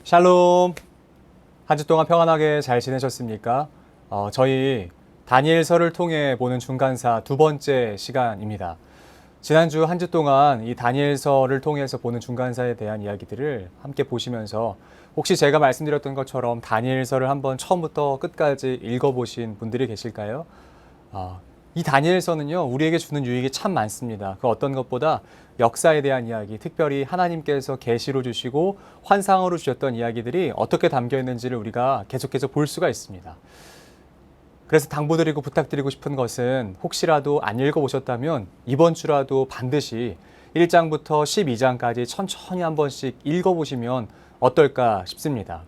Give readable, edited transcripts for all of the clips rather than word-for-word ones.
샬롬. 한 주 동안 평안하게 잘 지내셨습니까? 저희 다니엘서를 통해 보는 중간사 두 번째 시간입니다. 지난주 한 주 동안 이 다니엘서를 통해서 보는 중간사에 대한 이야기들을 함께 보시면서 혹시 제가 말씀드렸던 것처럼 다니엘서를 한번 처음부터 끝까지 읽어보신 분들이 계실까요? 이 다니엘서는요, 우리에게 주는 유익이 참 많습니다. 그 어떤 것보다 역사에 대한 이야기, 특별히 하나님께서 계시로 주시고 환상으로 주셨던 이야기들이 어떻게 담겨 있는지를 우리가 계속해서 볼 수가 있습니다. 그래서 당부드리고 부탁드리고 싶은 것은 혹시라도 안 읽어보셨다면 이번 주라도 반드시 1장부터 12장까지 천천히 한 번씩 읽어보시면 어떨까 싶습니다.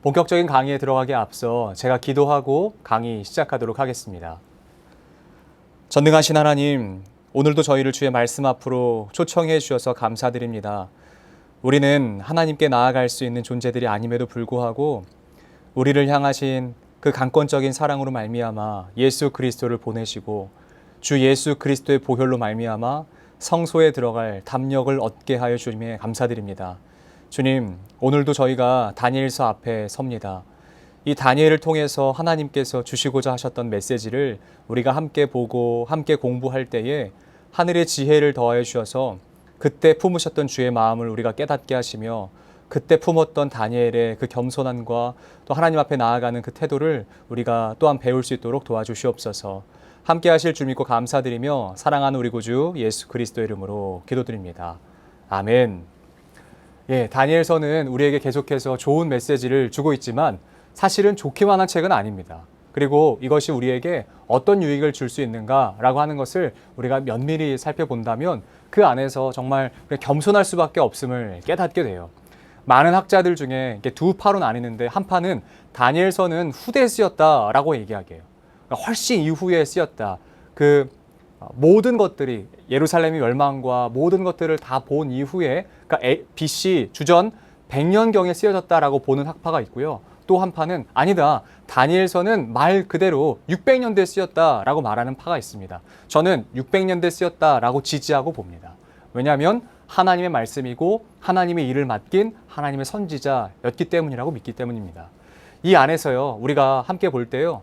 본격적인 강의에 들어가기에 앞서 제가 기도하고 강의 시작하도록 하겠습니다. 전능하신 하나님, 오늘도 저희를 주의 말씀 앞으로 초청해 주셔서 감사드립니다. 우리는 하나님께 나아갈 수 있는 존재들이 아님에도 불구하고 우리를 향하신 그 강권적인 사랑으로 말미암아 예수 그리스도를 보내시고 주 예수 그리스도의 보혈로 말미암아 성소에 들어갈 담력을 얻게 하여 주님에 감사드립니다. 주님, 오늘도 저희가 다니엘서 앞에 섭니다. 이 다니엘을 통해서 하나님께서 주시고자 하셨던 메시지를 우리가 함께 보고 함께 공부할 때에 하늘의 지혜를 더하여 주셔서 그때 품으셨던 주의 마음을 우리가 깨닫게 하시며 그때 품었던 다니엘의 그 겸손함과 또 하나님 앞에 나아가는 그 태도를 우리가 또한 배울 수 있도록 도와주시옵소서. 함께 하실 줄 믿고 감사드리며 사랑하는 우리 구주 예수 그리스도의 이름으로 기도드립니다. 아멘. 다니엘서는 우리에게 계속해서 좋은 메시지를 주고 있지만 사실은 좋기만 한 책은 아닙니다. 그리고 이것이 우리에게 어떤 유익을 줄 수 있는가라고 하는 것을 우리가 면밀히 살펴본다면 그 안에서 정말 겸손할 수밖에 없음을 깨닫게 돼요. 많은 학자들 중에 두 파로 나뉘는데 한 파는 다니엘서는 후대에 쓰였다라고 얘기하게요. 그러니까 훨씬 이후에 쓰였다. 그 모든 것들이 예루살렘의 멸망과 모든 것들을 다 본 이후에 그러니까 BC 주전 100년경에 쓰여졌다라고 보는 학파가 있고요. 또 한 파는 아니다. 다니엘서는 말 그대로 600년대에 쓰였다라고 말하는 파가 있습니다. 저는 600년대에 쓰였다라고 지지하고 봅니다. 왜냐하면 하나님의 말씀이고 하나님의 일을 맡긴 하나님의 선지자였기 때문이라고 믿기 때문입니다. 이 안에서요, 우리가 함께 볼 때요,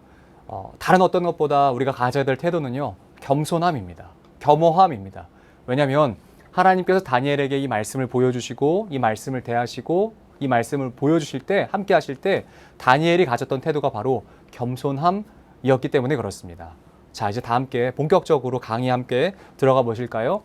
다른 어떤 것보다 우리가 가져야 될 태도는요, 겸손함입니다. 겸허함입니다. 왜냐하면 하나님께서 다니엘에게 이 말씀을 보여주시고 이 말씀을 대하시고 이 말씀을 보여주실 때, 함께 하실 때 다니엘이 가졌던 태도가 바로 겸손함이었기 때문에 그렇습니다. 자, 이제 다 함께 본격적으로 강의 함께 들어가 보실까요?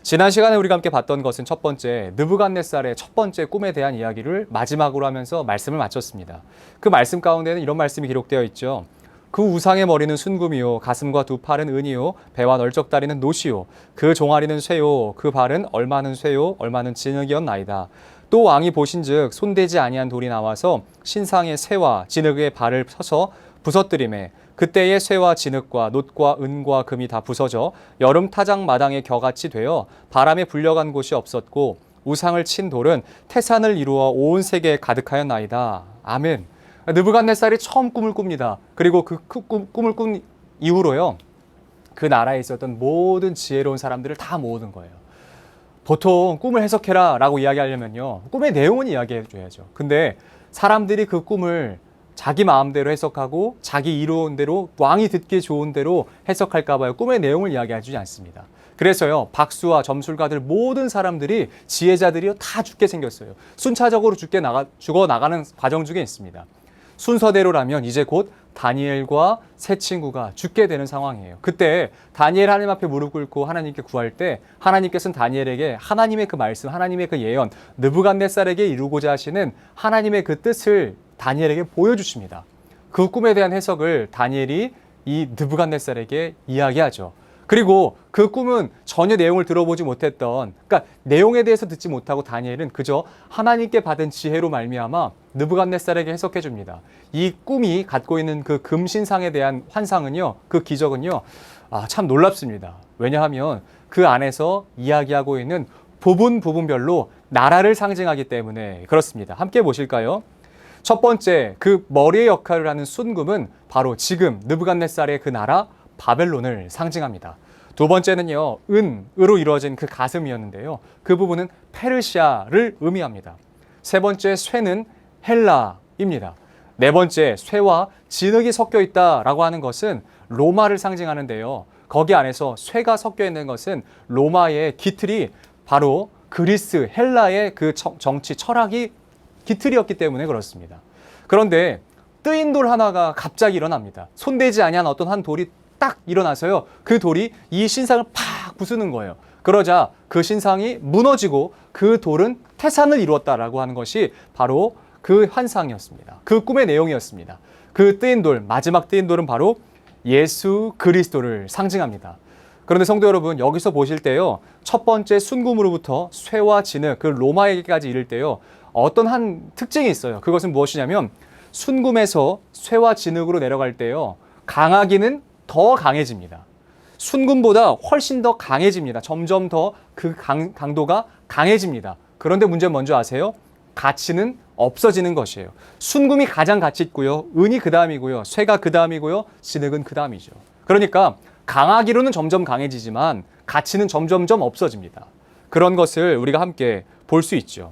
지난 시간에 우리가 함께 봤던 것은 첫 번째, 느부갓네살의 첫 번째 꿈에 대한 이야기를 마지막으로 하면서 말씀을 마쳤습니다. 그 말씀 가운데는 이런 말씀이 기록되어 있죠. 그 우상의 머리는 순금이요, 가슴과 두 팔은 은이요, 배와 널쩍다리는 노시요, 그 종아리는 쇠요, 그 발은 얼마는 쇠요, 얼마는 진흙이었나이다. 또 왕이 보신즉 손대지 아니한 돌이 나와서 신상의 쇠와 진흙의 발을 쳐서 부서뜨리매 그때의 쇠와 진흙과 놋과 은과 금이 다 부서져 여름 타작 마당에 겨같이 되어 바람에 불려간 곳이 없었고 우상을 친 돌은 태산을 이루어 온 세계에 가득하였나이다. 아멘. 느부갓네살이 처음 꿈을 꿉니다. 그리고 그 꿈을 꾼 이후로요, 그 나라에 있었던 모든 지혜로운 사람들을 다 모으는 거예요. 보통 꿈을 해석해라 라고 이야기하려면요, 꿈의 내용은 이야기해 줘야죠. 근데 사람들이 그 꿈을 자기 마음대로 해석하고 자기 이로운 대로, 왕이 듣기 좋은 대로 해석할까 봐요, 꿈의 내용을 이야기해 주지 않습니다. 그래서요, 박수와 점술가들 모든 사람들이, 지혜자들이요, 다 죽게 생겼어요. 순차적으로 죽어 나가는 과정 중에 있습니다. 순서대로라면 이제 곧 다니엘과 세 친구가 죽게 되는 상황이에요. 그때 다니엘 하나님 앞에 무릎 꿇고 하나님께 구할 때 하나님께서는 다니엘에게 하나님의 그 말씀, 하나님의 그 예언, 느부갓네살에게 이루고자 하시는 하나님의 그 뜻을 다니엘에게 보여주십니다. 그 꿈에 대한 해석을 다니엘이 이 느부갓네살에게 이야기하죠. 그리고 그 꿈은 전혀 내용을 들어보지 못했던, 그러니까 내용에 대해서 듣지 못하고 다니엘은 그저 하나님께 받은 지혜로 말미암아 느부갓네살에게 해석해 줍니다. 이 꿈이 갖고 있는 그 금신상에 대한 환상은요, 그 기적은요, 참 놀랍습니다. 왜냐하면 그 안에서 이야기하고 있는 부분별로 나라를 상징하기 때문에 그렇습니다. 함께 보실까요? 첫 번째, 그 머리의 역할을 하는 순금은 바로 지금 느부갓네살의 그 나라 바벨론을 상징합니다. 두 번째는요, 은으로 이루어진 그 가슴이었는데요, 그 부분은 페르시아를 의미합니다. 세 번째, 쇠는 헬라입니다. 네 번째, 쇠와 진흙이 섞여 있다라고 하는 것은 로마를 상징하는데요. 거기 안에서 쇠가 섞여 있는 것은 로마의 기틀이 바로 그리스, 헬라의 그 정치, 철학이 기틀이었기 때문에 그렇습니다. 그런데 뜨인 돌 하나가 갑자기 일어납니다. 손대지 아니한 어떤 한 돌이 딱 일어나서요. 그 돌이 이 신상을 팍 부수는 거예요. 그러자 그 신상이 무너지고 그 돌은 태산을 이루었다라고 하는 것이 바로 그 환상이었습니다. 그 꿈의 내용이었습니다. 그 뜨인 돌, 마지막 뜨인 돌은 바로 예수 그리스도를 상징합니다. 그런데 성도 여러분, 여기서 보실 때요, 첫 번째 순금으로부터 쇠와 진흙, 그 로마에게까지 이를 때요, 어떤 한 특징이 있어요. 그것은 무엇이냐면 순금에서 쇠와 진흙으로 내려갈 때요, 강하기는 더 강해집니다. 순금보다 훨씬 더 강해집니다. 점점 더 그 강도가 강해집니다. 그런데 문제는 뭔지 아세요? 가치는 없어지는 것이에요. 순금이 가장 가치 있고요. 은이 그 다음이고요. 쇠가 그 다음이고요. 진흙은 그 다음이죠. 그러니까 강하기로는 점점 강해지지만 가치는 점점점 없어집니다. 그런 것을 우리가 함께 볼 수 있죠.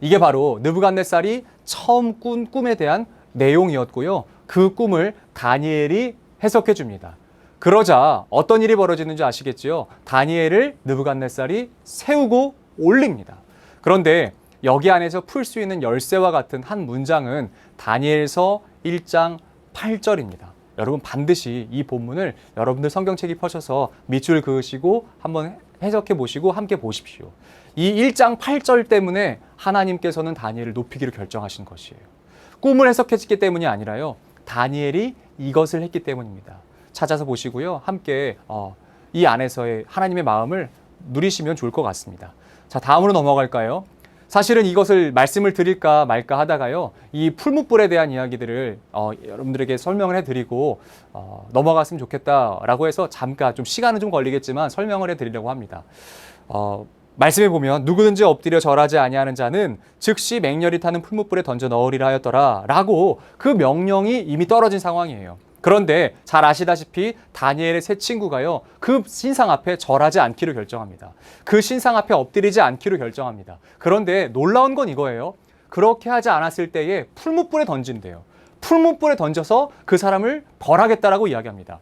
이게 바로 느부갓네살이 처음 꾼 꿈에 대한 내용이었고요. 그 꿈을 다니엘이 해석해 줍니다. 그러자 어떤 일이 벌어지는지 아시겠지요? 다니엘을 느부갓네살이 세우고 올립니다. 그런데 여기 안에서 풀 수 있는 열쇠와 같은 한 문장은 다니엘서 1장 8절입니다. 여러분 반드시 이 본문을 여러분들 성경책이 펴셔서 밑줄 그으시고 한번 해석해 보시고 함께 보십시오. 이 1장 8절 때문에 하나님께서는 다니엘을 높이기로 결정하신 것이에요. 꿈을 해석했기 때문이 아니라요. 다니엘이 이것을 했기 때문입니다. 찾아서 보시고요. 함께 이 안에서의 하나님의 마음을 누리시면 좋을 것 같습니다. 자, 다음으로 넘어갈까요? 사실은 이것을 말씀을 드릴까 말까 하다가요. 이 풀무불에 대한 이야기들을 여러분들에게 설명을 해드리고 넘어갔으면 좋겠다라고 해서 잠깐 좀 시간은 좀 걸리겠지만 설명을 해드리려고 합니다. 말씀해 보면 누구든지 엎드려 절하지 아니하는 자는 즉시 맹렬히 타는 풀무불에 던져 넣으리라 하였더라 라고 그 명령이 이미 떨어진 상황이에요. 그런데 잘 아시다시피 다니엘의 세 친구가요, 그 신상 앞에 절하지 않기로 결정합니다. 그 신상 앞에 엎드리지 않기로 결정합니다. 그런데 놀라운 건 이거예요. 그렇게 하지 않았을 때에 풀무불에 던진대요. 풀무불에 던져서 그 사람을 벌하겠다라고 이야기합니다.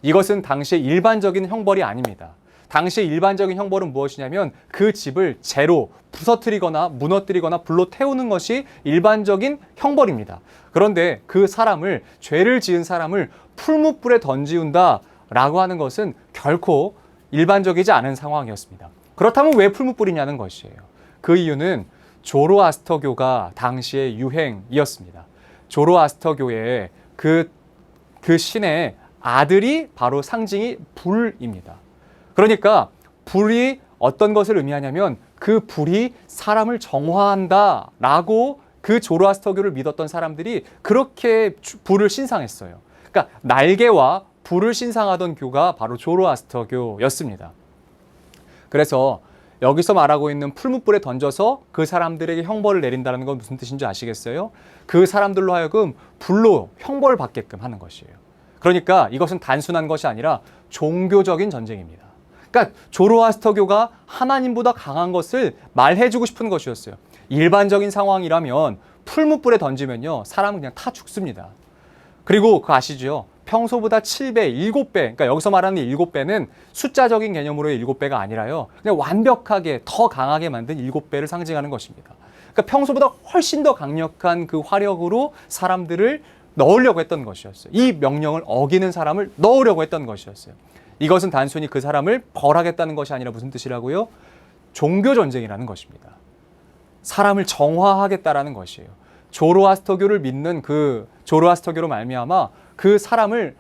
이것은 당시의 일반적인 형벌이 아닙니다. 당시의 일반적인 형벌은 무엇이냐면 그 집을 재로 부서뜨리거나 무너뜨리거나 불로 태우는 것이 일반적인 형벌입니다. 그런데 그 사람을, 죄를 지은 사람을 풀무불에 던지운다라고 하는 것은 결코 일반적이지 않은 상황이었습니다. 그렇다면 왜 풀무불이냐는 것이에요. 그 이유는 조로아스터교가 당시의 유행이었습니다. 조로아스터교의 그 신의 아들이 바로 상징이 불입니다. 그러니까 불이 어떤 것을 의미하냐면 그 불이 사람을 정화한다라고 그 조로아스터교를 믿었던 사람들이 그렇게 불을 신상했어요. 그러니까 날개와 불을 신상하던 교가 바로 조로아스터교였습니다. 그래서 여기서 말하고 있는 풀무불에 던져서 그 사람들에게 형벌을 내린다는 건 무슨 뜻인지 아시겠어요? 그 사람들로 하여금 불로 형벌을 받게끔 하는 것이에요. 그러니까 이것은 단순한 것이 아니라 종교적인 전쟁입니다. 그러니까 조로아스터교가 하나님보다 강한 것을 말해주고 싶은 것이었어요. 일반적인 상황이라면 풀무불에 던지면요, 사람은 그냥 타 죽습니다. 그리고 그거 아시죠? 평소보다 7배, 7배, 그러니까 여기서 말하는 7배는 숫자적인 개념으로의 7배가 아니라요, 그냥 완벽하게 더 강하게 만든 7배를 상징하는 것입니다. 그러니까 평소보다 훨씬 더 강력한 그 화력으로 사람들을 넣으려고 했던 것이었어요. 이 명령을 어기는 사람을 넣으려고 했던 것이었어요. 이것은 단순히 그 사람을 벌하겠다는 것이 아니라 무슨 뜻이라고요? 종교전쟁이라는 것입니다. 사람을 정화하겠다라는 것이에요. 조로아스터교를 믿는 그 조로아스터교로 말미암아 그 사람을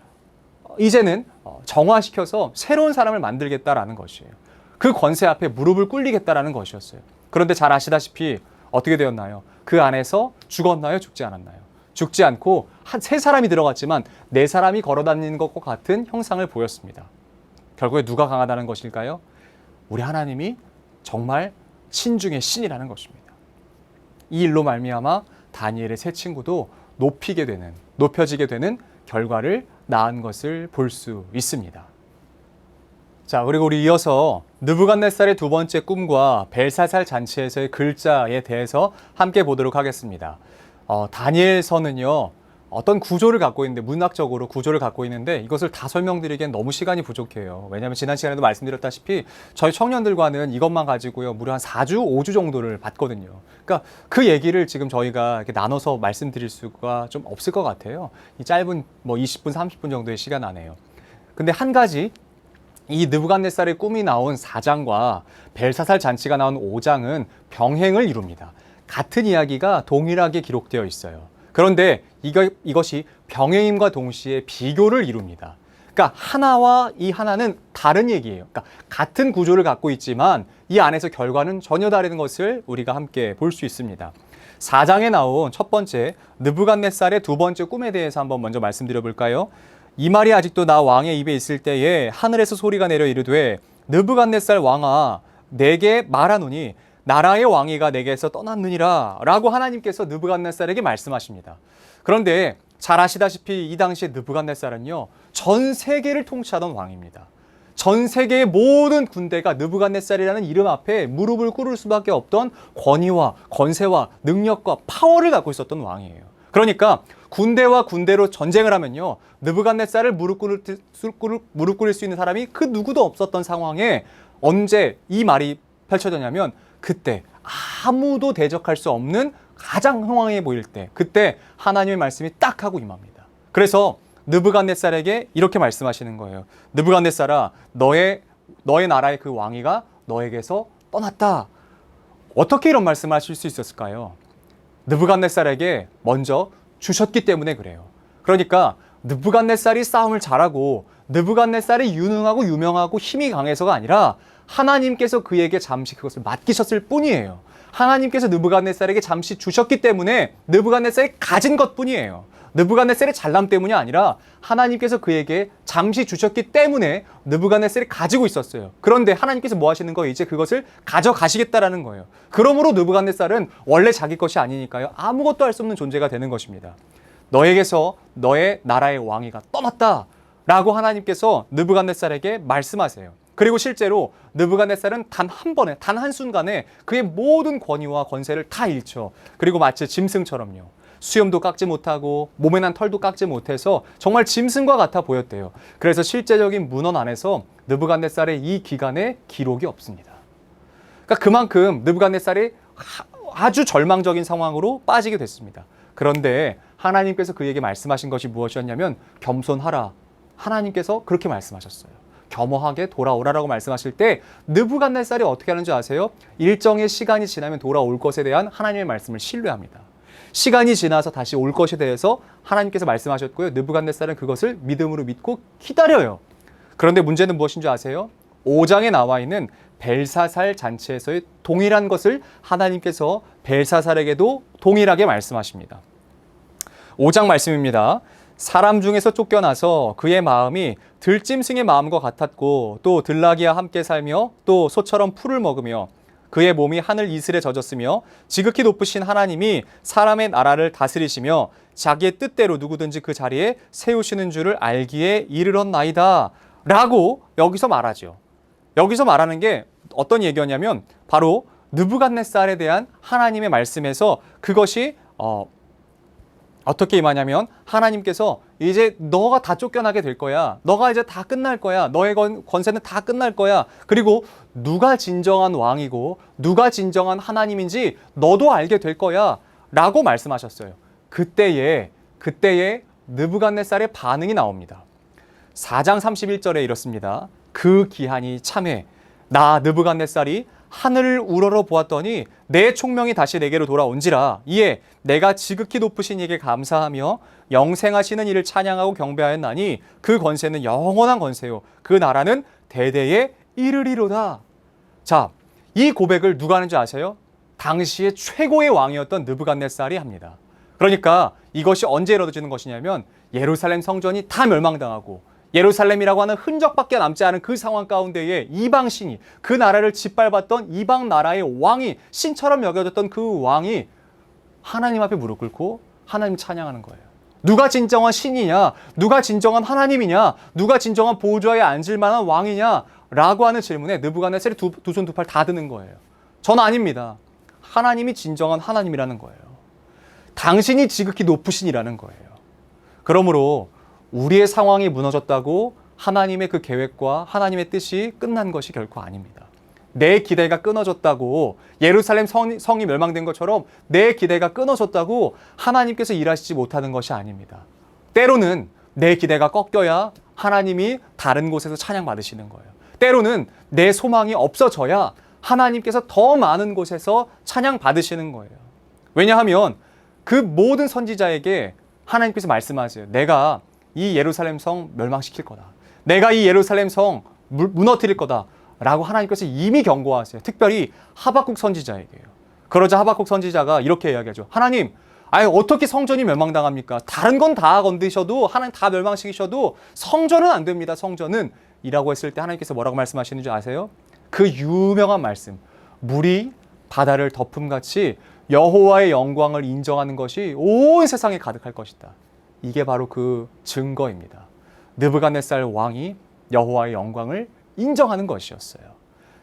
이제는 정화시켜서 새로운 사람을 만들겠다라는 것이에요. 그 권세 앞에 무릎을 꿇리겠다라는 것이었어요. 그런데 잘 아시다시피 어떻게 되었나요? 그 안에서 죽었나요? 죽지 않았나요? 죽지 않고 한 세 사람이 들어갔지만 네 사람이 걸어다니는 것과 같은 형상을 보였습니다. 결국에 누가 강하다는 것일까요? 우리 하나님이 정말 신중의 신이라는 것입니다. 이 일로 말미암아 다니엘의 세 친구도 높여지게 되는 결과를 낳은 것을 볼 수 있습니다. 자, 그리고 우리 이어서 느부갓네살의 두 번째 꿈과 벨사살 잔치에서의 글자에 대해서 함께 보도록 하겠습니다. 다니엘서는요, 어떤 구조를 갖고 있는데, 문학적으로 구조를 갖고 있는데 이것을 다 설명드리기엔 너무 시간이 부족해요. 왜냐하면 지난 시간에도 말씀드렸다시피 저희 청년들과는 이것만 가지고요, 무려 한 4주, 5주 정도를 봤거든요. 그러니까 그 얘기를 지금 저희가 이렇게 나눠서 말씀드릴 수가 좀 없을 것 같아요. 이 짧은 20분, 30분 정도의 시간 안에요. 근데 한 가지, 이 느부갓네살의 꿈이 나온 4장과 벨사살 잔치가 나온 5장은 병행을 이룹니다. 같은 이야기가 동일하게 기록되어 있어요. 그런데 이것이 병행임과 동시에 비교를 이룹니다. 그러니까 하나와 이 하나는 다른 얘기예요. 그러니까 같은 구조를 갖고 있지만 이 안에서 결과는 전혀 다른 것을 우리가 함께 볼 수 있습니다. 4장에 나온 첫 번째 느부갓네살의 두 번째 꿈에 대해서 한번 먼저 말씀드려 볼까요? 이 말이 아직도 나 왕의 입에 있을 때에 하늘에서 소리가 내려 이르되 느부갓네살 왕아 내게 말하노니 나라의 왕위가 내게서 떠났느니라 라고 하나님께서 느부갓네살에게 말씀하십니다. 그런데 잘 아시다시피 이 당시에 느부갓네살은요, 전 세계를 통치하던 왕입니다. 전 세계의 모든 군대가 느부갓네살이라는 이름 앞에 무릎을 꿇을 수밖에 없던 권위와 건세와 능력과 파워를 갖고 있었던 왕이에요. 그러니까 군대와 군대로 전쟁을 하면요, 느부갓네살을 무릎 꿇을 수 있는 사람이 그 누구도 없었던 상황에 언제 이 말이 펼쳐졌냐면 그때 아무도 대적할 수 없는 가장 흥황해 보일 때, 그때 하나님의 말씀이 딱 하고 임합니다. 그래서 느부갓네살에게 이렇게 말씀하시는 거예요. 느부갓네살아, 너의 나라의 그 왕위가 너에게서 떠났다. 어떻게 이런 말씀을 하실 수 있었을까요? 느부갓네살에게 먼저 주셨기 때문에 그래요. 그러니까 느부갓네살이 싸움을 잘하고 느부갓네살이 유능하고 유명하고 힘이 강해서가 아니라 하나님께서 그에게 잠시 그것을 맡기셨을 뿐이에요. 하나님께서 느부갓네살에게 잠시 주셨기 때문에 느부갓네살이 가진 것뿐이에요. 느부갓네살의 잘남 때문이 아니라 하나님께서 그에게 잠시 주셨기 때문에 느부갓네살이 가지고 있었어요. 그런데 하나님께서 뭐 하시는 거예요? 이제 그것을 가져가시겠다라는 거예요. 그러므로 느부갓네살은 원래 자기 것이 아니니까요, 아무것도 할 수 없는 존재가 되는 것입니다. 너에게서 너의 나라의 왕위가 떠났다 라고 하나님께서 느부갓네살에게 말씀하세요. 그리고 실제로 느부갓네살은 단 한 번에, 단 한순간에 그의 모든 권위와 권세를 다 잃죠. 그리고 마치 짐승처럼요, 수염도 깎지 못하고 몸에 난 털도 깎지 못해서 정말 짐승과 같아 보였대요. 그래서 실제적인 문헌 안에서 느부갓네살의 이 기간에 기록이 없습니다. 그러니까 그만큼 느부갓네살이 아주 절망적인 상황으로 빠지게 됐습니다. 그런데 하나님께서 그에게 말씀하신 것이 무엇이었냐면 겸손하라. 하나님께서 그렇게 말씀하셨어요. 겸허하게 돌아오라라고 말씀하실 때 느부갓네살이 어떻게 하는지 아세요? 일정의 시간이 지나면 돌아올 것에 대한 하나님의 말씀을 신뢰합니다. 시간이 지나서 다시 올 것에 대해서 하나님께서 말씀하셨고요, 느부갓네살은 그것을 믿음으로 믿고 기다려요. 그런데 문제는 무엇인 줄 아세요? 5장에 나와 있는 벨사살 잔치에서의 동일한 것을 하나님께서 벨사살에게도 동일하게 말씀하십니다. 5장 말씀입니다. 사람 중에서 쫓겨나서 그의 마음이 들짐승의 마음과 같았고 또 들나귀와 함께 살며 또 소처럼 풀을 먹으며 그의 몸이 하늘 이슬에 젖었으며 지극히 높으신 하나님이 사람의 나라를 다스리시며 자기의 뜻대로 누구든지 그 자리에 세우시는 줄을 알기에 이르렀나이다 라고 여기서 말하죠. 여기서 말하는 게 어떤 얘기였냐면 바로 느부갓네살에 대한 하나님의 말씀에서 그것이 어떻게 임하냐면 하나님께서 이제 너가 다 쫓겨나게 될 거야. 너가 이제 다 끝날 거야. 너의 권세는 다 끝날 거야. 그리고 누가 진정한 왕이고 누가 진정한 하나님인지 너도 알게 될 거야 라고 말씀하셨어요. 그때에 느부갓네살의 반응이 나옵니다. 4장 31절에 이렇습니다. 그 기한이 참해 나 느부갓네살이 하늘을 우러러 보았더니 내 총명이 다시 내게로 돌아온지라 이에 내가 지극히 높으신 이에게 감사하며 영생하시는 이를 찬양하고 경배하였나니 그 권세는 영원한 권세요 그 나라는 대대에 이르리로다. 자, 이 고백을 누가 하는지 아세요? 당시의 최고의 왕이었던 느부갓네살이 합니다. 그러니까 이것이 언제 이루어지는 것이냐면 예루살렘 성전이 다 멸망당하고 예루살렘이라고 하는 흔적밖에 남지 않은 그 상황 가운데에 이방신이, 그 나라를 짓밟았던 이방 나라의 왕이, 신처럼 여겨졌던 그 왕이 하나님 앞에 무릎 꿇고 하나님 찬양하는 거예요. 누가 진정한 신이냐? 누가 진정한 하나님이냐? 누가 진정한 보좌에 앉을 만한 왕이냐? 라고 하는 질문에 느부갓네살이 두 손 두 팔 다 드는 거예요. 저는 아닙니다. 하나님이 진정한 하나님이라는 거예요. 당신이 지극히 높으신이라는 거예요. 그러므로 우리의 상황이 무너졌다고 하나님의 그 계획과 하나님의 뜻이 끝난 것이 결코 아닙니다. 내 기대가 끊어졌다고, 예루살렘 성이 멸망된 것처럼 내 기대가 끊어졌다고 하나님께서 일하시지 못하는 것이 아닙니다. 때로는 내 기대가 꺾여야 하나님이 다른 곳에서 찬양받으시는 거예요. 때로는 내 소망이 없어져야 하나님께서 더 많은 곳에서 찬양받으시는 거예요. 왜냐하면 그 모든 선지자에게 하나님께서 말씀하세요. 내가 이 예루살렘 성 멸망시킬 거다. 내가 이 예루살렘 성 무너뜨릴 거다. 라고 하나님께서 이미 경고하세요. 특별히 하박국 선지자에게요. 그러자 하박국 선지자가 이렇게 이야기하죠. 하나님, 어떻게 성전이 멸망당합니까? 다른 건 다 건드셔도, 하나님 다 멸망시키셔도 성전은 안 됩니다. 성전은. 이라고 했을 때 하나님께서 뭐라고 말씀하시는 줄 아세요? 그 유명한 말씀. 물이 바다를 덮음같이 여호와의 영광을 인정하는 것이 온 세상에 가득할 것이다. 이게 바로 그 증거입니다. 느부갓네살 왕이 여호와의 영광을 인정하는 것이었어요.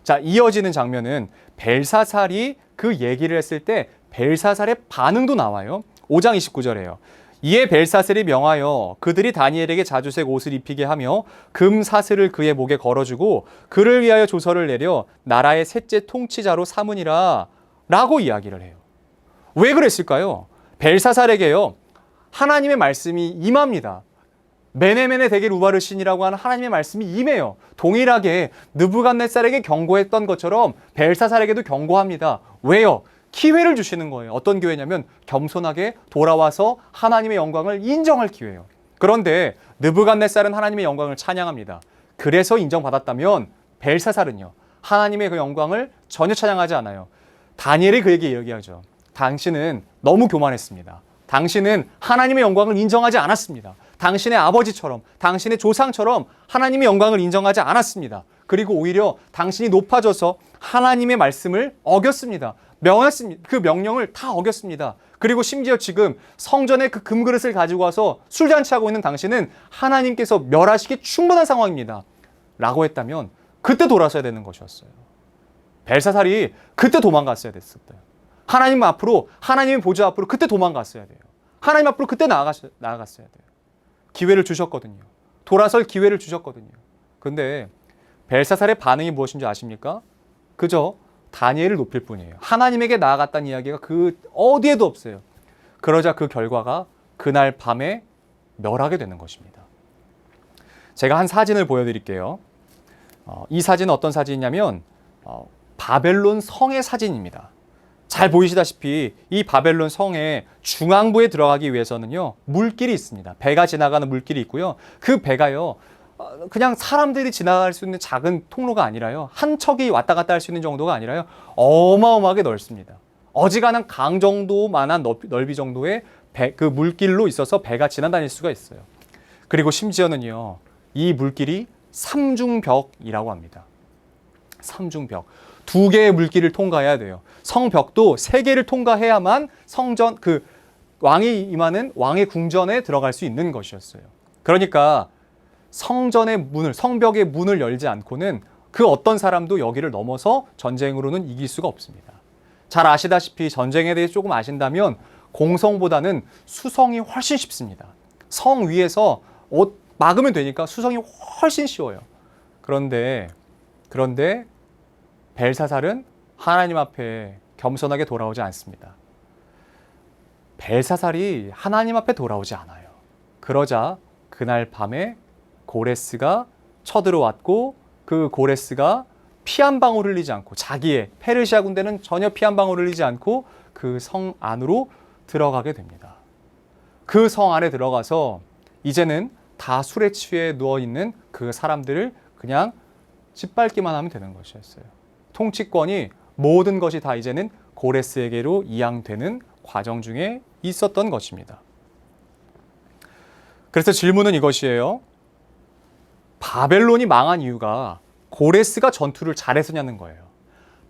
자, 이어지는 장면은 벨사살이 그 얘기를 했을 때 벨사살의 반응도 나와요. 5장 29절에요. 이에 벨사살이 명하여 그들이 다니엘에게 자주색 옷을 입히게 하며 금 사슬을 그의 목에 걸어주고 그를 위하여 조서를 내려 나라의 셋째 통치자로 삼으니라 라고 이야기를 해요. 왜 그랬을까요? 벨사살에게요, 하나님의 말씀이 임합니다. 메네메네 데겔 우바르신이라고 하는 하나님의 말씀이 임해요. 동일하게 느부갓네살에게 경고했던 것처럼 벨사살에게도 경고합니다. 왜요? 기회를 주시는 거예요. 어떤 기회냐면 겸손하게 돌아와서 하나님의 영광을 인정할 기회예요. 그런데 느부갓네살은 하나님의 영광을 찬양합니다. 그래서 인정받았다면 벨사살은요, 하나님의 그 영광을 전혀 찬양하지 않아요. 다니엘이 그에게 이야기하죠. 당신은 너무 교만했습니다. 당신은 하나님의 영광을 인정하지 않았습니다. 당신의 아버지처럼, 당신의 조상처럼 하나님의 영광을 인정하지 않았습니다. 그리고 오히려 당신이 높아져서 하나님의 말씀을 어겼습니다. 그 명령을 다 어겼습니다. 그리고 심지어 지금 성전에 그 금그릇을 가지고 와서 술잔치하고 있는 당신은 하나님께서 멸하시기 충분한 상황입니다. 라고 했다면 그때 돌아서야 되는 것이었어요. 벨사살이 그때 도망갔어야 됐어요. 하나님 앞으로, 하나님의 보좌 앞으로 그때 도망갔어야 돼요. 하나님 앞으로 그때 나아갔어야 돼요. 기회를 주셨거든요. 돌아설 기회를 주셨거든요. 근데 벨사살의 반응이 무엇인지 아십니까? 그저 다니엘을 높일 뿐이에요. 하나님에게 나아갔다는 이야기가 그 어디에도 없어요. 그러자 그 결과가 그날 밤에 멸하게 되는 것입니다. 제가 한 사진을 보여드릴게요. 이 사진은 어떤 사진이냐면 바벨론 성의 사진입니다. 잘 보이시다시피 이 바벨론 성의 중앙부에 들어가기 위해서는요, 물길이 있습니다. 배가 지나가는 물길이 있고요. 그 배가요, 그냥 사람들이 지나갈 수 있는 작은 통로가 아니라요, 한 척이 왔다 갔다 할 수 있는 정도가 아니라요, 어마어마하게 넓습니다. 어지간한 강 정도만한 넓이 정도의 그 물길로 있어서 배가 지나다닐 수가 있어요. 그리고 심지어는요, 이 물길이 삼중벽이라고 합니다. 삼중벽. 2개의 물길을 통과해야 돼요. 성벽도 3개를 통과해야만 성전, 그 왕이 임하는 왕의 궁전에 들어갈 수 있는 것이었어요. 그러니까 성전의 문을, 성벽의 문을 열지 않고는 그 어떤 사람도 여기를 넘어서 전쟁으로는 이길 수가 없습니다. 잘 아시다시피 전쟁에 대해 조금 아신다면 공성보다는 수성이 훨씬 쉽습니다. 성 위에서 막으면 되니까 수성이 훨씬 쉬워요. 그런데 벨사살은 하나님 앞에 겸손하게 돌아오지 않습니다. 벨사살이 하나님 앞에 돌아오지 않아요. 그러자 그날 밤에 고레스가 쳐들어왔고 그 고레스가 피 한 방울 흘리지 않고, 자기의 페르시아 군대는 전혀 피 한 방울 흘리지 않고 그 성 안으로 들어가게 됩니다. 그 성 안에 들어가서 이제는 다 술에 취해 누워있는 그 사람들을 그냥 짓밟기만 하면 되는 것이었어요. 통치권이, 모든 것이 다 이제는 고레스에게로 이양되는 과정 중에 있었던 것입니다. 그래서 질문은 이것이에요. 바벨론이 망한 이유가 고레스가 전투를 잘했느냐는 거예요.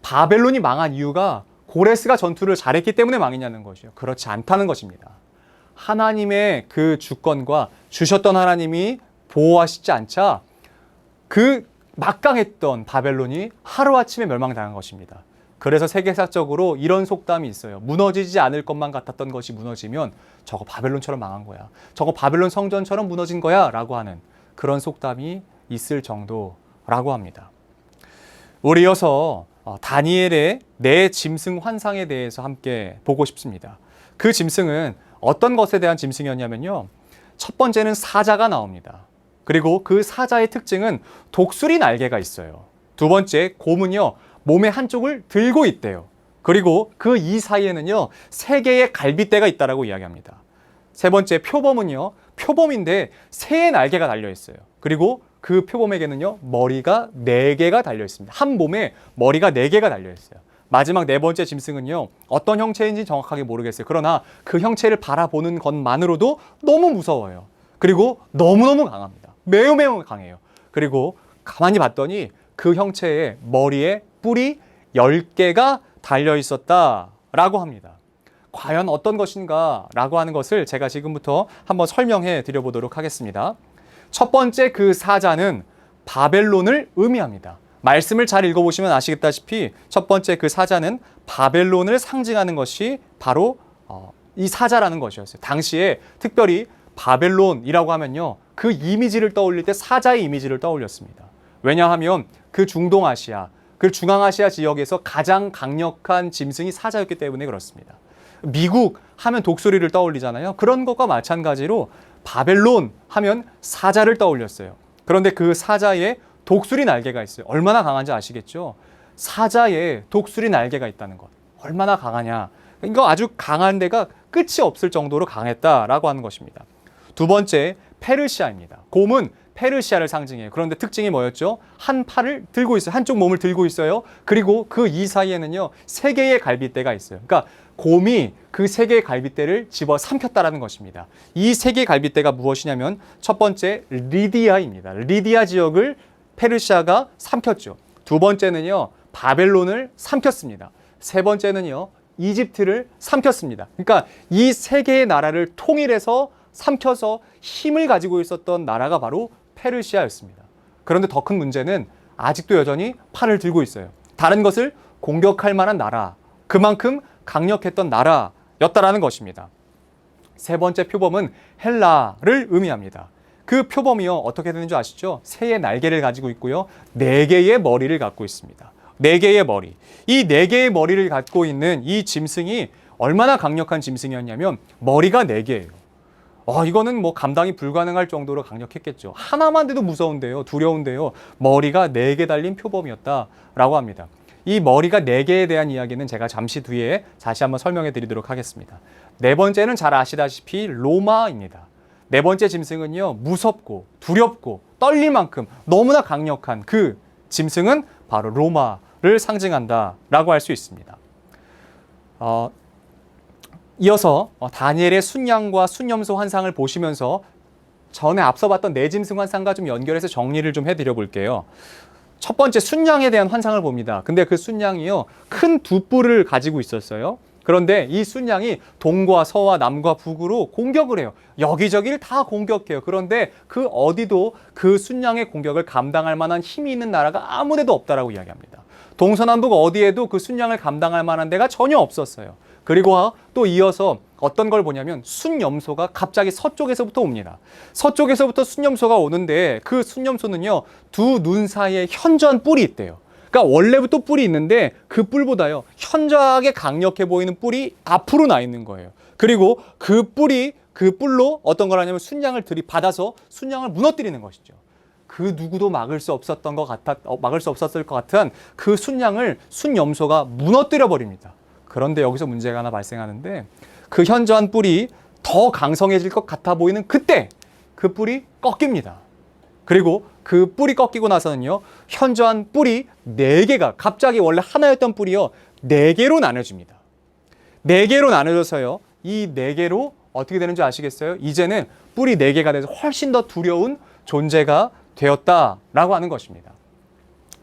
바벨론이 망한 이유가 고레스가 전투를 잘했기 때문에 망했냐는 것이요. 그렇지 않다는 것입니다. 하나님의 그 주권과 주셨던 하나님이 보호하시지 않자 그 막강했던 바벨론이 하루아침에 멸망당한 것입니다. 그래서 세계사적으로 이런 속담이 있어요. 무너지지 않을 것만 같았던 것이 무너지면 저거 바벨론처럼 망한 거야. 저거 바벨론 성전처럼 무너진 거야 라고 하는 그런 속담이 있을 정도라고 합니다. 우리 이어서 다니엘의 네 짐승 환상에 대해서 함께 보고 싶습니다. 그 짐승은 어떤 것에 대한 짐승이었냐면요. 첫 번째는 사자가 나옵니다. 그리고 그 사자의 특징은 독수리 날개가 있어요. 두 번째, 곰은요, 몸의 한쪽을 들고 있대요. 그리고 그 이 사이에는요, 세 개의 갈빗대가 있다라고 이야기합니다. 세 번째, 표범은요, 표범인데 새의 날개가 달려 있어요. 그리고 그 표범에게는요, 머리가 4개가 달려 있습니다. 한 몸에 머리가 4개가 달려 있어요. 마지막 네 번째 짐승은요, 어떤 형체인지 정확하게 모르겠어요. 그러나 그 형체를 바라보는 것만으로도 너무 무서워요. 그리고 너무너무 강합니다. 매우 매우 강해요. 그리고 가만히 봤더니 그 형체의 머리에 뿔이 10개가 달려 있었다라고 합니다. 과연 어떤 것인가 라고 하는 것을 제가 지금부터 한번 설명해 드려보도록 하겠습니다. 첫 번째 그 사자는 바벨론을 의미합니다. 말씀을 잘 읽어보시면 아시겠다시피 첫 번째 그 사자는 바벨론을 상징하는 것이 바로 이 사자라는 것이었어요. 당시에 특별히 바벨론이라고 하면요, 그 이미지를 떠올릴 때 사자의 이미지를 떠올렸습니다. 왜냐하면 그 중동아시아, 그 중앙아시아 지역에서 가장 강력한 짐승이 사자였기 때문에 그렇습니다. 미국 하면 독수리를 떠올리잖아요. 그런 것과 마찬가지로 바벨론 하면 사자를 떠올렸어요. 그런데 그 사자에 독수리 날개가 있어요. 얼마나 강한지 아시겠죠? 사자에 독수리 날개가 있다는 것. 얼마나 강하냐. 이거 아주 강한 데가 끝이 없을 정도로 강했다라고 하는 것입니다. 두 번째, 페르시아입니다. 곰은 페르시아를 상징해요. 그런데 특징이 뭐였죠? 한 팔을 들고 있어요. 한쪽 몸을 들고 있어요. 그리고 그 이 사이에는요, 3개의 갈빗대가 있어요. 그러니까 곰이 그 3개의 갈빗대를 집어 삼켰다라는 것입니다. 이 3개의 갈빗대가 무엇이냐면 첫 번째, 리디아입니다. 리디아 지역을 페르시아가 삼켰죠. 두 번째는요, 바벨론을 삼켰습니다. 세 번째는요, 이집트를 삼켰습니다. 그러니까 이 3개의 나라를 통일해서 삼켜서 힘을 가지고 있었던 나라가 바로 페르시아였습니다. 그런데 더 큰 문제는 아직도 여전히 팔을 들고 있어요. 다른 것을 공격할 만한 나라, 그만큼 강력했던 나라였다라는 것입니다. 세 번째 표범은 헬라를 의미합니다. 그 표범이요, 어떻게 되는 줄 아시죠? 새의 날개를 가지고 있고요, 4개의 머리를 갖고 있습니다. 4개의 머리. 이 4개의 머리를 갖고 있는 이 짐승이 얼마나 강력한 짐승이었냐면 머리가 4개예요. 이거는 뭐 감당이 불가능할 정도로 강력했겠죠. 하나만 돼도 무서운데요, 두려운데요. 머리가 4개 달린 표범이었다라고 합니다. 이 머리가 4개에 대한 이야기는 제가 잠시 뒤에 다시 한번 설명해 드리도록 하겠습니다. 네 번째는 잘 아시다시피 로마입니다. 네 번째 짐승은요, 무섭고 두렵고 떨릴 만큼 너무나 강력한 그 짐승은 바로 로마를 상징한다라고 할 수 있습니다. 이어서 다니엘의 순양과 순염소 환상을 보시면서 전에 앞서 봤던 네 짐승 환상과 좀 연결해서 정리를 좀 해드려 볼게요. 첫 번째, 순양에 대한 환상을 봅니다. 근데 그 순양이요, 큰 두 뿔을 가지고 있었어요. 그런데 이 순양이 동과 서와 남과 북으로 공격을 해요. 여기저기를 다 공격해요. 그런데 그 어디도 그 순양의 공격을 감당할 만한 힘이 있는 나라가 아무 데도 없다라고 이야기합니다. 동서남북 어디에도 그 순양을 감당할 만한 데가 전혀 없었어요. 그리고 또 이어서 어떤 걸 보냐면 순염소가 갑자기 서쪽에서부터 옵니다. 서쪽에서부터 순염소가 오는데 그 순염소는요, 두 눈 사이에 현저한 뿔이 있대요. 그러니까 원래부터 뿔이 있는데 그 뿔보다요, 현저하게 강력해 보이는 뿔이 앞으로 나 있는 거예요. 그리고 그 뿔로 어떤 걸 하냐면 순양을 들이받아서 순양을 무너뜨리는 것이죠. 그 누구도 막을 수 없었을 것 같은 그 순염소가 무너뜨려 버립니다. 그런데 여기서 문제가 하나 발생하는데, 그 현저한 뿔이 더 강성해질 것 같아 보이는 그때 그 뿔이 꺾입니다. 그리고 그 뿔이 꺾이고 나서는요, 현저한 뿔이 4개가, 갑자기 원래 하나였던 뿔이요, 4개로 나눠집니다. 4개로 나눠져서요, 이 4개로 어떻게 되는 줄 아시겠어요? 이제는 뿔이 4개가 돼서 훨씬 더 두려운 존재가 되었다라고 하는 것입니다.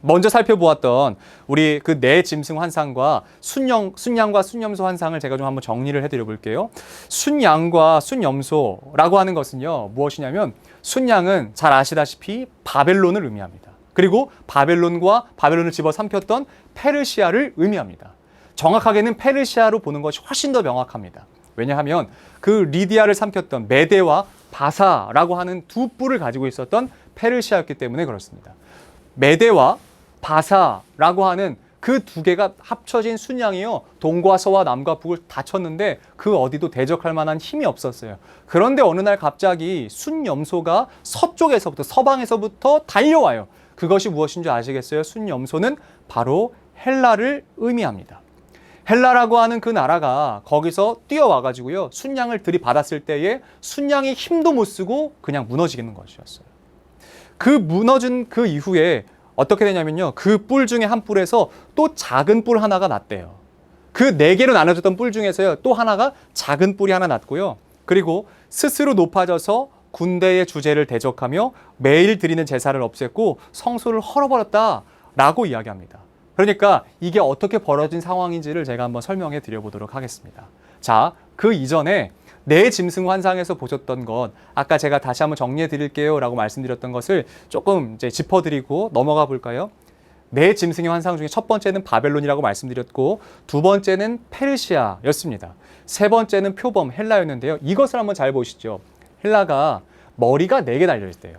먼저 살펴보았던 우리 그 네 짐승 환상과 순양과 순염소 환상을 제가 좀 한번 정리를 해드려 볼게요. 순양과 순염소라고 하는 것은요, 무엇이냐면 순양은 잘 아시다시피 바벨론을 의미합니다. 그리고 바벨론과 바벨론을 집어삼켰던 페르시아를 의미합니다. 정확하게는 페르시아로 보는 것이 훨씬 더 명확합니다. 왜냐하면 그 리디아를 삼켰던 메대와 바사라고 하는 두 뿔을 가지고 있었던 페르시아였기 때문에 그렇습니다. 메대와 바사라고 하는 그 두 개가 합쳐진 순양이요, 동과 서와 남과 북을 다 쳤는데 그 어디도 대적할 만한 힘이 없었어요. 그런데 어느 날 갑자기 순염소가 서방에서부터 달려와요. 그것이 무엇인 줄 아시겠어요? 순염소는 바로 헬라를 의미합니다. 헬라라고 하는 그 나라가 거기서 뛰어와가지고요, 순양을 들이받았을 때에 순양이 힘도 못 쓰고 그냥 무너지는 것이었어요. 그 무너진 그 이후에 어떻게 되냐면요, 그 뿔 중에 한 뿔에서 또 작은 뿔 하나가 났대요. 그 4개로 나눠졌던 뿔 중에서요, 또 하나가 작은 뿔이 하나 났고요. 그리고 스스로 높아져서 군대의 주제를 대적하며 매일 드리는 제사를 없앴고 성소를 헐어버렸다라고 이야기합니다. 그러니까 이게 어떻게 벌어진 상황인지를 제가 한번 설명해 드려보도록 하겠습니다. 자, 그 이전에 내 짐승 환상에서 보셨던 것, 아까 제가 다시 한번 정리해 드릴게요 라고 말씀드렸던 것을 조금 이제 짚어드리고 넘어가 볼까요? 내 짐승의 환상 중에 첫 번째는 바벨론이라고 말씀드렸고, 두 번째는 페르시아였습니다. 세 번째는 표범 헬라였는데요. 이것을 한번 잘 보시죠. 헬라가 머리가 4개 달려있대요.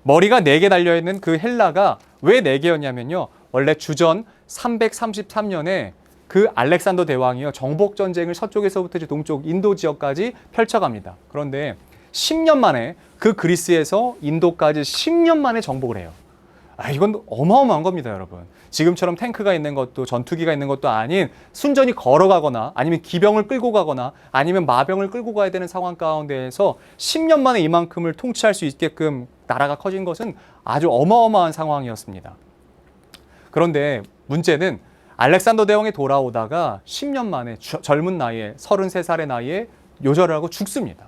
머리가 4개 달려있는 그 헬라가 왜 4개였냐면요, 원래 주전 333년에 그 알렉산더 대왕이요, 정복 전쟁을 서쪽에서부터 동쪽 인도 지역까지 펼쳐갑니다. 그런데 10년 만에 그 그리스에서 인도까지 10년 만에 정복을 해요. 이건 어마어마한 겁니다, 여러분. 지금처럼 탱크가 있는 것도 전투기가 있는 것도 아닌 순전히 걸어가거나 아니면 기병을 끌고 가거나 아니면 마병을 끌고 가야 되는 상황 가운데에서 10년 만에 이만큼을 통치할 수 있게끔 나라가 커진 것은 아주 어마어마한 상황이었습니다. 그런데 문제는 알렉산더 대왕이 돌아오다가 10년 만에 젊은 나이에 33살의 나이에 요절을 하고 죽습니다.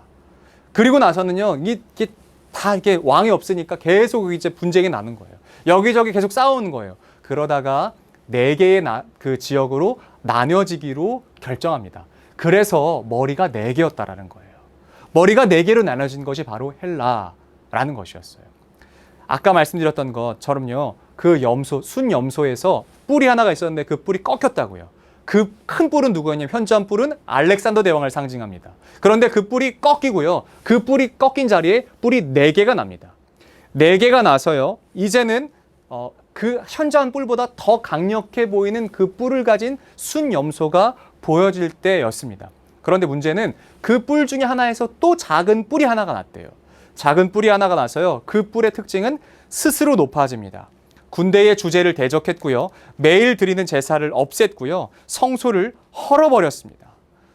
그리고 나서는요, 이게 다 이렇게 왕이 없으니까 계속 이제 분쟁이 나는 거예요. 여기저기 계속 싸우는 거예요. 그러다가 4개의 그 지역으로 나뉘어지기로 결정합니다. 그래서 머리가 4개였다라는 거예요. 머리가 4개로 나눠진 것이 바로 헬라라는 것이었어요. 아까 말씀드렸던 것처럼요, 그 순염소에서 뿔이 하나가 있었는데 그 뿔이 꺾였다고요. 그 큰 뿔은 누구였냐면, 현저한 뿔은 알렉산더 대왕을 상징합니다. 그런데 그 뿔이 꺾이고요, 그 뿔이 꺾인 자리에 뿔이 4개가 납니다. 4개가 나서요, 이제는 그 현저한 뿔보다 더 강력해 보이는 그 뿔을 가진 순염소가 보여질 때였습니다. 그런데 문제는 그 뿔 중에 하나에서 또 작은 뿔이 하나가 났대요. 작은 뿔이 하나가 나서요, 그 뿔의 특징은 스스로 높아집니다. 군대의 주제를 대적했고요, 매일 드리는 제사를 없앴고요, 성소를 헐어버렸습니다.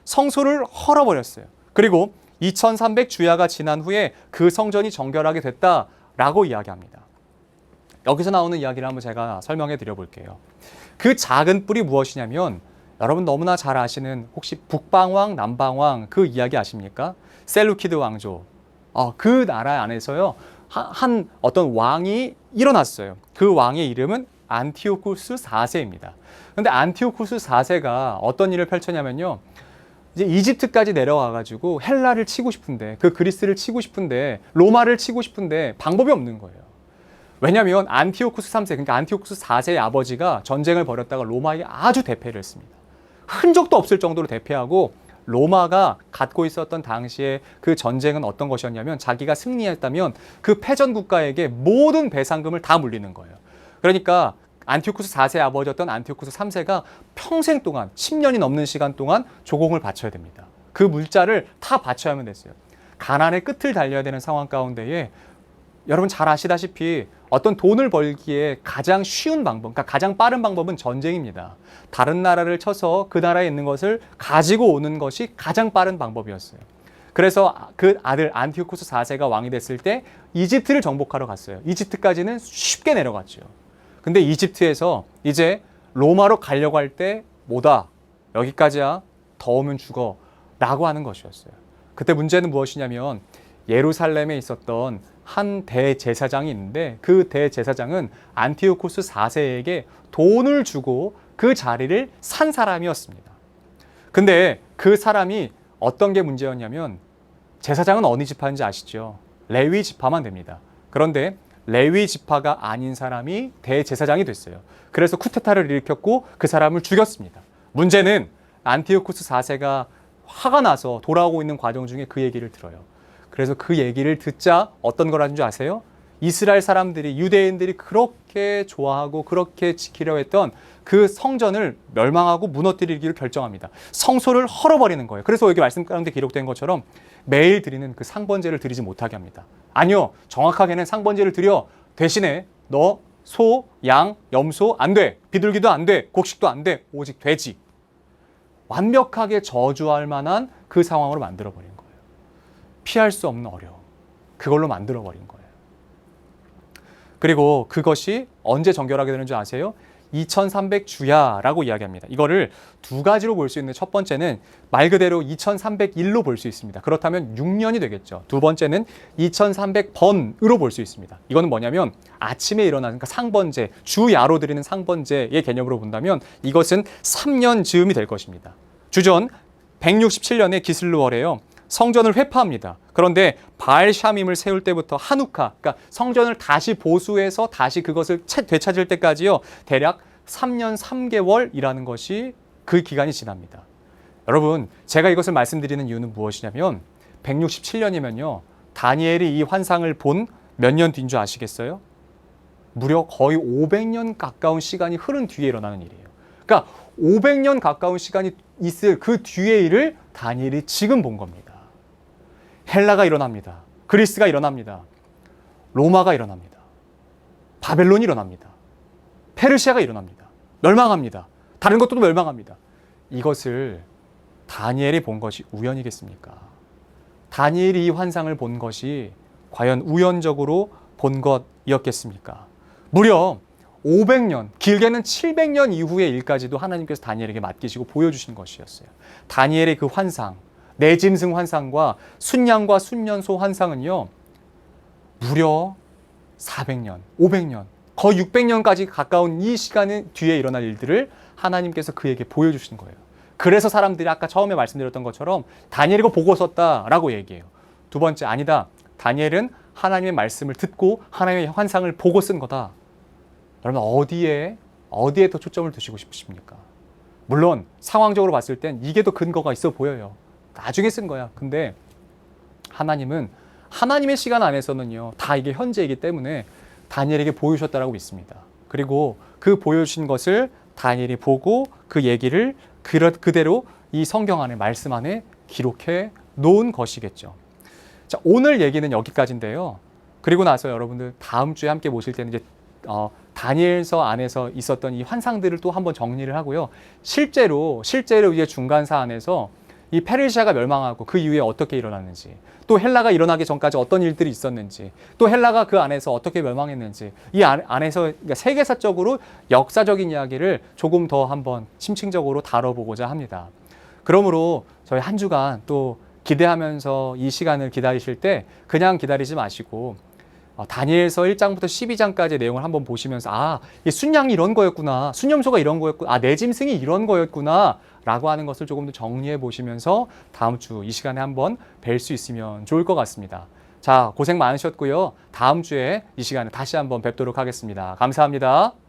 성소를 헐어버렸어요. 그리고 2300 주야가 지난 후에 그 성전이 정결하게 됐다라고 이야기합니다. 여기서 나오는 이야기를 한번 제가 설명해 드려볼게요. 그 작은 뿔이 무엇이냐면, 여러분 너무나 잘 아시는 혹시 북방왕, 남방왕 그 이야기 아십니까? 셀루키드 왕조. 그 나라 안에서요, 한 어떤 왕이 일어났어요. 그 왕의 이름은 안티오쿠스 4세입니다. 그런데 안티오쿠스 4세가 어떤 일을 펼쳤냐면요, 이제 이집트까지 내려와가지고 헬라를 치고 싶은데, 그 그리스를 치고 싶은데, 로마를 치고 싶은데 방법이 없는 거예요. 왜냐하면 안티오쿠스 3세, 그러니까 안티오쿠스 4세의 아버지가 전쟁을 벌였다가 로마에게 아주 대패를 했습니다. 흔적도 없을 정도로 대패하고, 로마가 갖고 있었던 당시에 그 전쟁은 어떤 것이었냐면, 자기가 승리했다면 그 패전 국가에게 모든 배상금을 다 물리는 거예요. 그러니까 안티오쿠스 4세의 아버지였던 안티오쿠스 3세가 평생 동안 10년이 넘는 시간 동안 조공을 바쳐야 됩니다. 그 물자를 다 바쳐야만 됐어요. 가난의 끝을 달려야 되는 상황 가운데에 여러분 잘 아시다시피 어떤 돈을 벌기에 가장 쉬운 방법, 그러니까 가장 빠른 방법은 전쟁입니다. 다른 나라를 쳐서 그 나라에 있는 것을 가지고 오는 것이 가장 빠른 방법이었어요. 그래서 그 아들 안티오쿠스 4세가 왕이 됐을 때 이집트를 정복하러 갔어요. 이집트까지는 쉽게 내려갔죠. 근데 이집트에서 이제 로마로 가려고 할 때 뭐다, 여기까지야, 더우면 죽어 라고 하는 것이었어요. 그때 문제는 무엇이냐면, 예루살렘에 있었던 한 대제사장이 있는데, 그 대제사장은 안티오쿠스 4세에게 돈을 주고 그 자리를 산 사람이었습니다. 근데 그 사람이 어떤 게 문제였냐면, 제사장은 어느 지파인지 아시죠? 레위 지파만 됩니다. 그런데 레위 지파가 아닌 사람이 대제사장이 됐어요. 그래서 쿠데타를 일으켰고 그 사람을 죽였습니다. 문제는 안티오쿠스 4세가 화가 나서 돌아오고 있는 과정 중에 그 얘기를 들어요. 그래서 그 얘기를 듣자 어떤 걸 하는 줄 아세요? 이스라엘 사람들이, 유대인들이 그렇게 좋아하고 그렇게 지키려 했던 그 성전을 멸망하고 무너뜨리기를 결정합니다. 성소를 헐어버리는 거예요. 그래서 여기 말씀 가운데 기록된 것처럼 매일 드리는 그 상번제를 드리지 못하게 합니다. 아니요, 정확하게는 상번제를 드려. 대신에 너 소, 양, 염소 안 돼. 비둘기도 안 돼. 곡식도 안 돼. 오직 돼지. 완벽하게 저주할 만한 그 상황으로 만들어버린 거예요. 피할 수 없는 어려움. 그걸로 만들어버린 거예요. 그리고 그것이 언제 정결하게 되는 줄 아세요? 2300주야라고 이야기합니다. 이거를 두 가지로 볼 수 있는데 첫 번째는 말 그대로 2301로 볼 수 있습니다. 그렇다면 6년이 되겠죠. 두 번째는 2300번으로 볼 수 있습니다. 이거는 뭐냐면 아침에 일어나는 그러니까 상번제, 주야로 드리는 상번제의 개념으로 본다면 이것은 3년 즈음이 될 것입니다. 주전 167년에 기슬루월에요. 성전을 회파합니다. 그런데 바알샤밈을 세울 때부터 하누카, 그러니까 성전을 다시 보수해서 다시 그것을 되찾을 때까지요. 대략 3년 3개월이라는 것이 그 기간이 지납니다. 여러분, 제가 이것을 말씀드리는 이유는 무엇이냐면 167년이면요. 다니엘이 이 환상을 본 몇 년 뒤인 줄 아시겠어요? 무려 거의 500년 가까운 시간이 흐른 뒤에 일어나는 일이에요. 그러니까 500년 가까운 시간이 있을 그 뒤의 일을 다니엘이 지금 본 겁니다. 헬라가 일어납니다. 그리스가 일어납니다. 로마가 일어납니다. 바벨론이 일어납니다. 페르시아가 일어납니다. 멸망합니다. 다른 것도 멸망합니다. 이것을 다니엘이 본 것이 우연이겠습니까? 다니엘이 이 환상을 본 것이 과연 우연적으로 본 것이었겠습니까? 무려 500년, 길게는 700년 이후의 일까지도 하나님께서 다니엘에게 맡기시고 보여주신 것이었어요. 다니엘의 그 환상, 내짐승 환상과 순양과 순년소 환상은요, 무려 400년, 500년, 거의 600년까지 가까운 이 시간의 뒤에 일어날 일들을 하나님께서 그에게 보여주신 거예요. 그래서 사람들이 아까 처음에 말씀드렸던 것처럼 다니엘이 이거 보고 썼다라고 얘기해요. 두 번째, 아니다. 다니엘은 하나님의 말씀을 듣고 하나님의 환상을 보고 쓴 거다. 여러분, 어디에 더 초점을 두시고 싶으십니까? 물론 상황적으로 봤을 땐 이게 더 근거가 있어 보여요. 나중에 쓴 거야. 근데 하나님은 하나님의 시간 안에서는요, 다 이게 현재이기 때문에 다니엘에게 보여주셨다라고 믿습니다. 그리고 그 보여주신 것을 다니엘이 보고 그 얘기를 그대로 이 성경 안에, 말씀 안에 기록해 놓은 것이겠죠. 자, 오늘 얘기는 여기까지인데요. 그리고 나서 여러분들 다음 주에 함께 모실 때는 이제 다니엘서 안에서 있었던 이 환상들을 또 한번 정리를 하고요. 실제로 이제 중간사 안에서 이 페르시아가 멸망하고 그 이후에 어떻게 일어났는지, 또 헬라가 일어나기 전까지 어떤 일들이 있었는지, 또 헬라가 그 안에서 어떻게 멸망했는지, 이 안에서 그러니까 세계사적으로 역사적인 이야기를 조금 더 한번 심층적으로 다뤄보고자 합니다. 그러므로 저희 한 주간 또 기대하면서 이 시간을 기다리실 때 그냥 기다리지 마시고 다니엘서 1장부터 12장까지의 내용을 한번 보시면서 이 순양이 이런 거였구나, 순염소가 이런 거였구나, 내 짐승이 이런 거였구나 라고 하는 것을 조금 더 정리해 보시면서 다음 주 이 시간에 한번 뵐 수 있으면 좋을 것 같습니다. 자, 고생 많으셨고요. 다음 주에 이 시간에 다시 한번 뵙도록 하겠습니다. 감사합니다.